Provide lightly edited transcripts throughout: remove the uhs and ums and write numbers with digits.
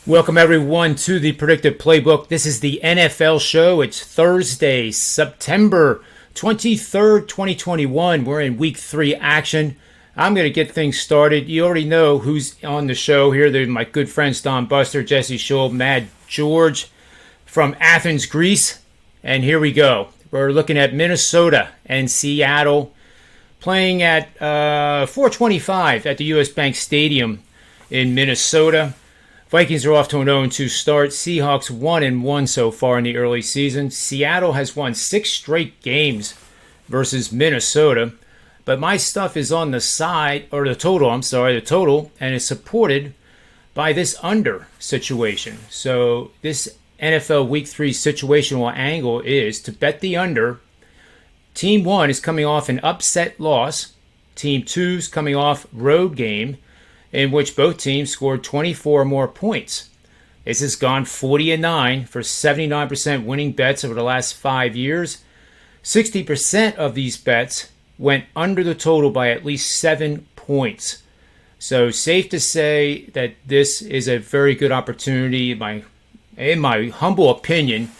Welcome, everyone, to the Predictive Playbook. This is the NFL show. It's Thursday, September 23rd, 2021. We're in week 3 action. I'm going to get things started. You already know who's on the show here. They're my good friends, Don Buster, Jesse Schule, Mad George from Athens, Greece. And here we go. We're looking at Minnesota and Seattle playing at 4:25 at the U.S. Bank Stadium in Minnesota. Vikings are off to an 0-2 start. Seahawks 1-1 so far in the early season. Seattle has won 6 straight games versus Minnesota. But my stuff is on the side, or the total, and it's supported by this under situation. So this NFL Week 3 situational angle is to bet the under. Team 1 is coming off an upset loss. Team 2 is coming off road game in which both teams scored 24 or more points. This has gone 40-9 for 79% winning bets over the last 5 years. 60% of these bets went under the total by at least 7 points. So safe to say that this is a very good opportunity, in my humble opinion.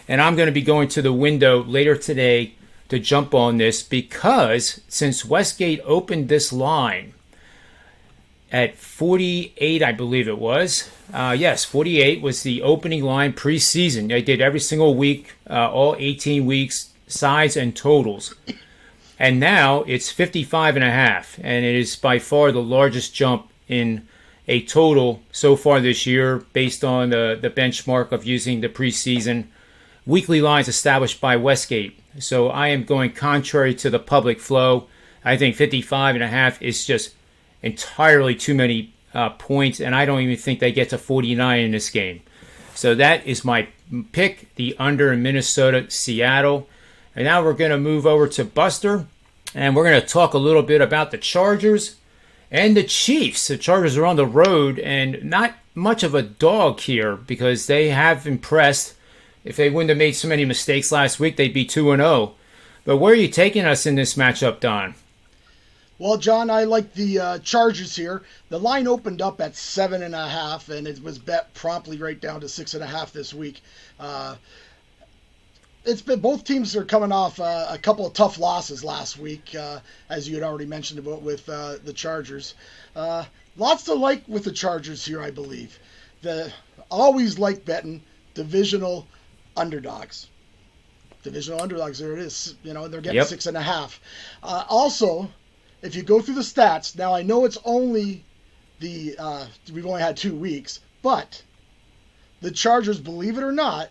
And I'm going to be going to the window later today to jump on this because since Westgate opened this line at 48, I believe it was. Yes, 48 was the opening line preseason. They did every single week, all 18 weeks, sides and totals. And now it's 55.5, and it is by far the largest jump in a total so far this year based on the benchmark of using the preseason weekly lines established by Westgate. So I am going contrary to the public flow. I think 55.5 is just entirely too many points, and I don't even think they get to 49 in this game. So that is my pick, the under in Minnesota, Seattle. And now we're going to move over to Buster, and we're going to talk a little bit about the Chargers and the Chiefs. The Chargers are on the road, and not much of a dog here because they have impressed. If they wouldn't have made so many mistakes last week, they'd be 2-0. But where are you taking us in this matchup, Don? Well, John, I like the Chargers here. The line opened up at 7.5, and it was bet promptly right down to 6.5 this week. It's been both teams are coming off a couple of tough losses last week, as you had already mentioned about with the Chargers. Lots to like with the Chargers here, I believe. Always like betting divisional underdogs. Divisional underdogs, there it is. They're getting 6.5. Also, if you go through the stats, now I know it's only we've only had 2 weeks, but the Chargers, believe it or not,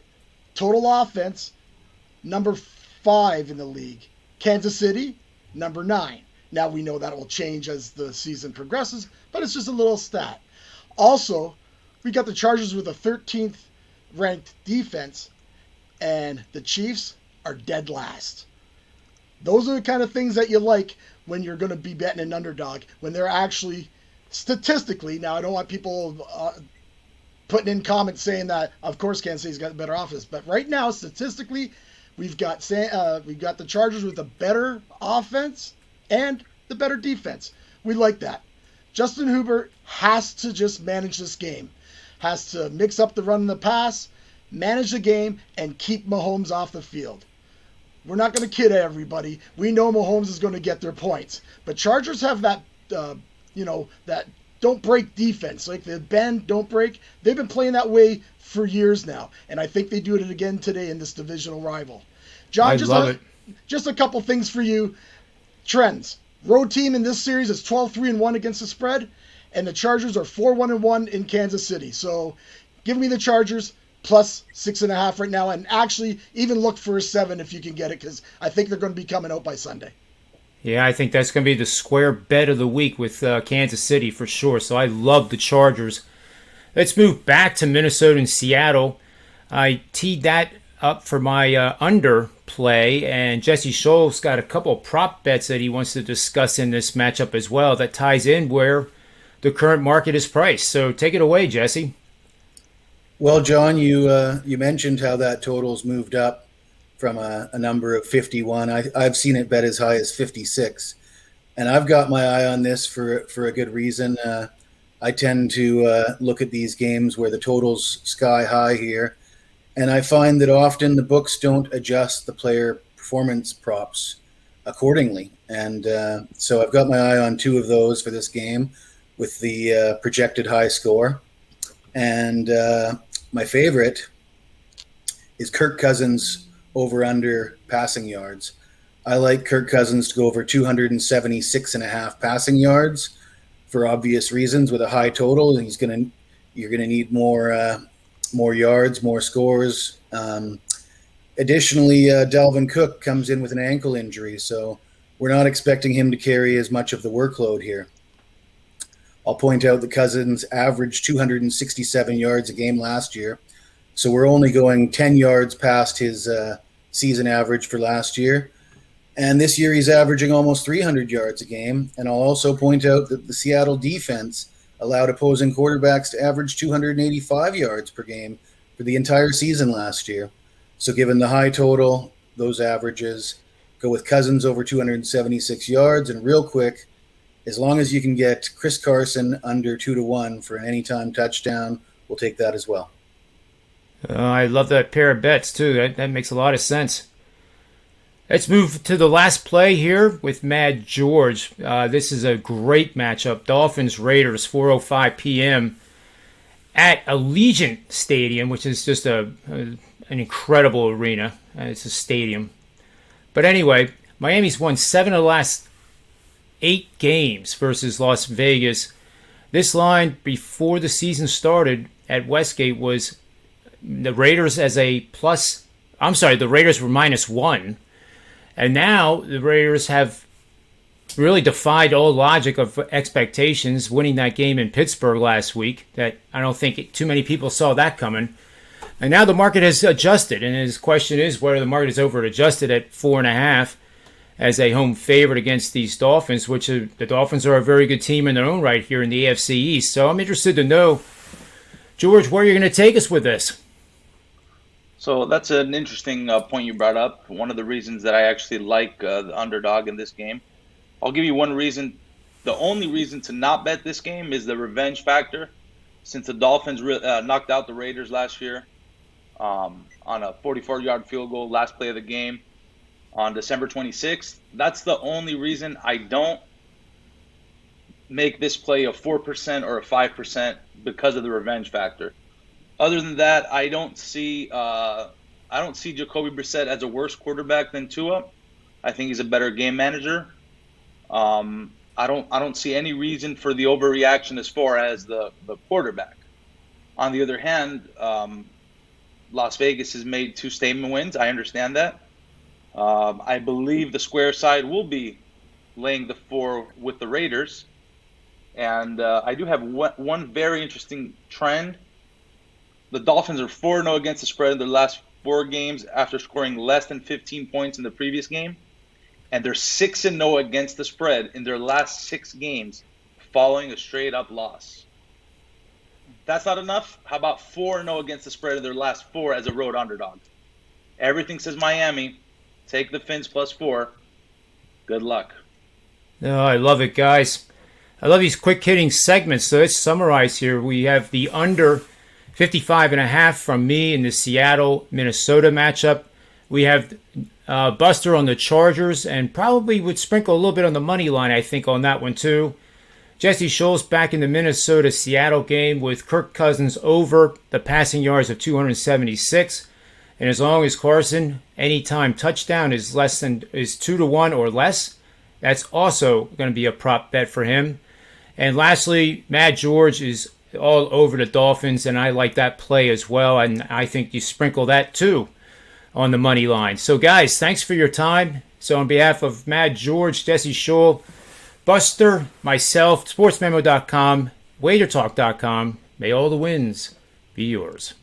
total offense, number 5 in the league. Kansas City, number 9. Now we know that will change as the season progresses, but it's just a little stat. Also, we got the Chargers with a 13th ranked defense, and the Chiefs are dead last. Those are the kind of things that you like when you're going to be betting an underdog, when they're actually statistically, now I don't want people putting in comments saying that, of course, Kansas City's got a better offense, but right now, statistically, we've got the Chargers with a better offense and the better defense. We like that. Justin Herbert has to just manage this game, has to mix up the run and the pass, manage the game, and keep Mahomes off the field. We're not going to kid everybody. We know Mahomes is going to get their points. But Chargers have that, that don't break defense. Like the bend, don't break. They've been playing that way for years now. And I think they do it again today in this divisional rival. John, just a couple things for you. Trends. Road team in this series is 12-3-1 against the spread. And the Chargers are 4-1-1 in Kansas City. So give me the Chargers plus 6.5 right now, and actually even look for a 7 if you can get it, because I think they're going to be coming out by Sunday. Yeah, I think that's going to be the square bet of the week with Kansas City for sure. So I love the Chargers. Let's move back to Minnesota and Seattle. I teed that up for my under play, and Jesse Scholl's got a couple of prop bets that he wants to discuss in this matchup as well that ties in where the current market is priced. So take it away, Jesse. Well, John, you mentioned how that total's moved up from a number of 51. I've seen it bet as high as 56, and I've got my eye on this for a good reason. I tend to look at these games where the total's sky high here, and I find that often the books don't adjust the player performance props accordingly. And so I've got my eye on two of those for this game with the projected high score. And my favorite is Kirk Cousins over under passing yards. I like Kirk Cousins to go over 276.5 passing yards for obvious reasons. With a high total, you're gonna need more yards, more scores. Additionally, Dalvin Cook comes in with an ankle injury, so we're not expecting him to carry as much of the workload here. I'll point out that Cousins averaged 267 yards a game last year, so we're only going 10 yards past his season average for last year. And this year he's averaging almost 300 yards a game. And I'll also point out that the Seattle defense allowed opposing quarterbacks to average 285 yards per game for the entire season last year. So given the high total, those averages, go with Cousins over 276 yards. And real quick, as long as you can get Chris Carson under 2-1 for an anytime touchdown, we'll take that as well. I love that pair of bets, too. That makes a lot of sense. Let's move to the last play here with Mad George. This is a great matchup. Dolphins-Raiders, 4:05 p.m. at Allegiant Stadium, which is just an incredible arena. It's a stadium. But anyway, Miami's won 7 of the last 8 games versus Las Vegas. This line before the season started at Westgate was the Raiders as a plus. I'm sorry, the Raiders were -1. And now the Raiders have really defied all logic of expectations, winning that game in Pittsburgh last week. That I don't think too many people saw that coming. And now the market has adjusted, and his question is whether the market is over-adjusted at 4.5 as a home favorite against these Dolphins, which the Dolphins are a very good team in their own right here in the AFC East. So I'm interested to know, George, where you're going to take us with this. So that's an interesting point you brought up. One of the reasons that I actually like the underdog in this game. I'll give you one reason. The only reason to not bet this game is the revenge factor. Since the Dolphins knocked out the Raiders last year on a 44-yard field goal, last play of the game on December 26th, that's the only reason I don't make this play a 4% or a 5% because of the revenge factor. Other than that, I don't see Jacoby Brissett as a worse quarterback than Tua. I think he's a better game manager. I don't see any reason for the overreaction as far as the quarterback. On the other hand, Las Vegas has made 2 statement wins. I understand that. I believe the square side will be laying the 4 with the Raiders. And I do have one very interesting trend. The Dolphins are 4-0 against the spread in their last 4 games after scoring less than 15 points in the previous game. And they're 6-0 against the spread in their last 6 games following a straight-up loss. That's not enough. How about 4-0 against the spread in their last 4 as a road underdog? Everything says Miami. Take the Fins +4. Good luck. Oh, I love it, guys. I love these quick-hitting segments. So let's summarize here. We have the under 55.5 from me in the Seattle-Minnesota matchup. We have Buster on the Chargers, and probably would sprinkle a little bit on the money line, I think, on that one too. Jesse Schultz back in the Minnesota-Seattle game with Kirk Cousins over the passing yards of 276. And as long as Carson, anytime touchdown is 2-1 or less, that's also going to be a prop bet for him. And lastly, Mad George is all over the Dolphins, and I like that play as well, and I think you sprinkle that too on the money line. So guys, thanks for your time. So on behalf of Mad George, Jesse Schule, Buster, myself, sportsmemo.com, wagertalk.com, may all the wins be yours.